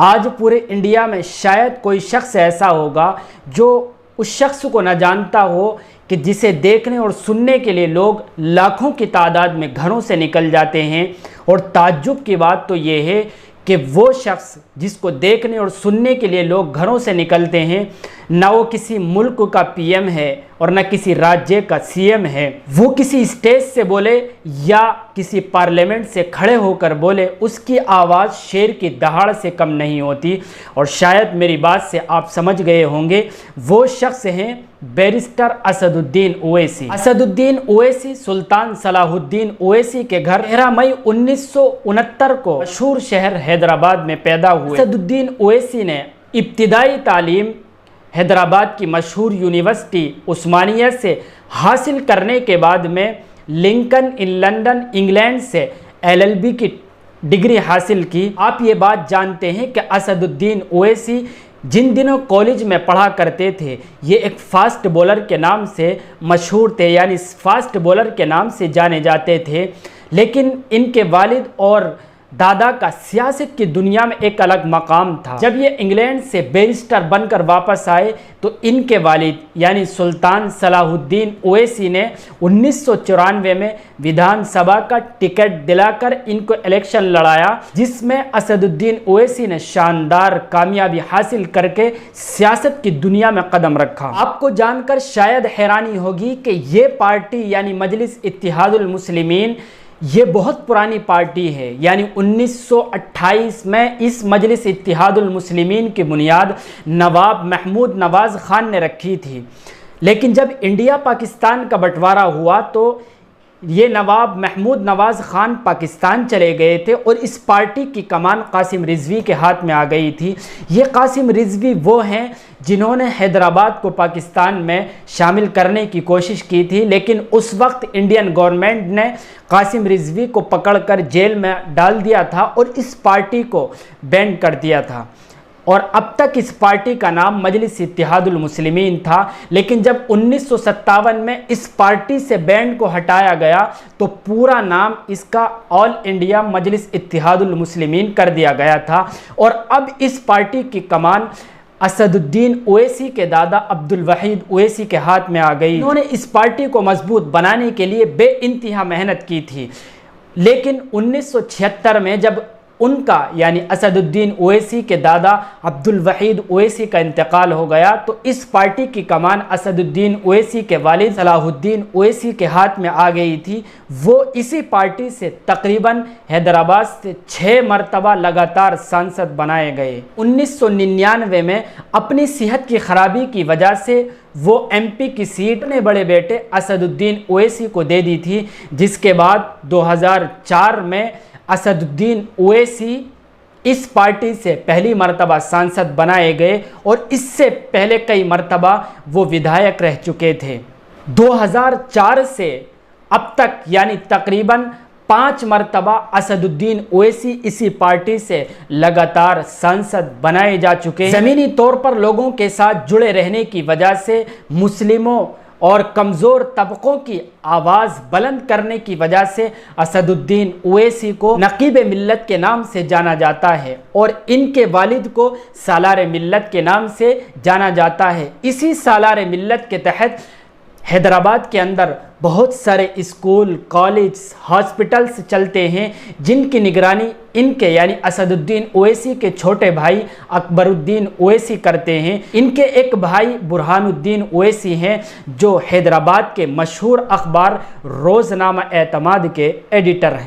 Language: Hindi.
आज पूरे इंडिया में शायद कोई शख्स ऐसा होगा जो उस शख्स को न जानता हो कि जिसे देखने और सुनने के लिए लोग लाखों की तादाद में घरों से निकल जाते हैं। और ताज्जुब की बात तो ये है कि वो शख्स जिसको देखने और सुनने के लिए लोग घरों से निकलते हैं, ना वो किसी मुल्क का पीएम है और न किसी राज्य का सीएम है। वो किसी स्टेज से बोले या किसी पार्लियामेंट से खड़े होकर बोले, उसकी आवाज़ शेर की दहाड़ से कम नहीं होती। और शायद मेरी बात से आप समझ गए होंगे, वो शख्स हैं बैरिस्टर असदुद्दीन ओवैसी। असदुद्दीन ओवैसी सुल्तान सलाहुद्दीन ओवैसी के घर 13 मई 1969 को मशहूर शहर हैदराबाद में पैदा हुए। असदुद्दीन ओवैसी ने इब्तिदाई तालीम हैदराबाद की मशहूर यूनिवर्सिटी उस्मानिया से हासिल करने के बाद में लिंकन इन लंदन इंग्लैंड से LLB की डिग्री हासिल की। आप ये बात जानते हैं कि असदुद्दीन ओवैसी जिन दिनों कॉलेज में पढ़ा करते थे, ये एक फास्ट बॉलर के नाम से मशहूर थे, यानी फास्ट बॉलर के नाम से जाने जाते थे। लेकिन इनके वालिद और दादा का सियासत की दुनिया में एक अलग मकाम था। जब ये इंग्लैंड से बैरिस्टर बनकर वापस आए तो इनके वालिद यानी सुल्तान सलाहुद्दीन ओवैसी ने 1994 में विधानसभा का टिकट दिलाकर इनको इलेक्शन लड़ाया, जिसमें असदुद्दीन ओवैसी ने शानदार कामयाबी हासिल करके सियासत की दुनिया में कदम रखा। आपको जानकर शायद हैरानी होगी कि ये पार्टी यानी मजलिस इत्तेहादुल मुस्लिमीन ये बहुत पुरानी पार्टी है, यानी 1928 में इस मजलिस इत्तेहादुल मुस्लिमीन की बुनियाद नवाब महमूद नवाज़ खान ने रखी थी। लेकिन जब इंडिया पाकिस्तान का बंटवारा हुआ तो ये नवाब महमूद नवाज़ खान पाकिस्तान चले गए थे और इस पार्टी की कमान कासिम रिजवी के हाथ में आ गई थी। ये कासिम रिजवी वो हैं जिन्होंने हैदराबाद को पाकिस्तान में शामिल करने की कोशिश की थी, लेकिन उस वक्त इंडियन गवर्नमेंट ने कासिम रिजवी को पकड़कर जेल में डाल दिया था और इस पार्टी को बैन कर दिया था। और अब तक इस पार्टी का नाम मजलिस इत्तेहादुल मुस्लिमीन था। लेकिन जब 1957 में इस पार्टी से बैंड को हटाया गया तो पूरा नाम इसका ऑल इंडिया मजलिस इत्तेहादुल मुस्लिमीन कर दिया गया था। और अब इस पार्टी की कमान असदुद्दीन ओवैसी के दादा अब्दुल वहीद ओवैसी के हाथ में आ गई। उन्होंने इस पार्टी को मजबूत बनाने के लिए बेइंतहा मेहनत की थी। लेकिन 1976 में जब उनका यानी असदुद्दीन ओवैसी के दादा अब्दुल वहीद ओवैसी का इंतकाल हो गया तो इस पार्टी की कमान असदुद्दीन ओवैसी के वालिद सलाहुद्दीन ओवैसी के हाथ में आ गई थी। वो इसी पार्टी से तकरीबन हैदराबाद से 6 मरतबा लगातार सांसद बनाए गए। 1999 में अपनी सेहत की खराबी की वजह से वो MP की सीट अपने बड़े बेटे असदुद्दीन ओवैसी को दे दी थी, जिसके बाद 2004 में असदुद्दीन ओवैसी इस पार्टी से पहली मरतबा सांसद बनाए गए और इससे पहले कई मरतबा वो विधायक रह चुके थे। 2004 से अब तक यानी तकरीबन 5 मरतबा असदुद्दीन ओवैसी इसी पार्टी से लगातार सांसद बनाए जा चुके हैं। ज़मीनी तौर पर लोगों के साथ जुड़े रहने की वजह से मुस्लिमों और कमज़ोर तबकों की आवाज़ बुलंद करने की वजह से असदुद्दीन ओवैसी को नकीब मिल्लत के नाम से जाना जाता है और इनके वालिद को सालार मिल्लत के नाम से जाना जाता है। इसी सालार मिल्लत के तहत हैदराबाद के अंदर बहुत सारे स्कूल, कॉलेज, हॉस्पिटल्स चलते हैं, जिनकी निगरानी इनके यानी असदुद्दीन ओवैसी के छोटे भाई अकबरुद्दीन ओवैसी करते हैं। इनके एक भाई बुरहानुद्दीन ओवैसी हैं जो हैदराबाद के मशहूर अखबार रोज़नामा एतमाद के एडिटर हैं।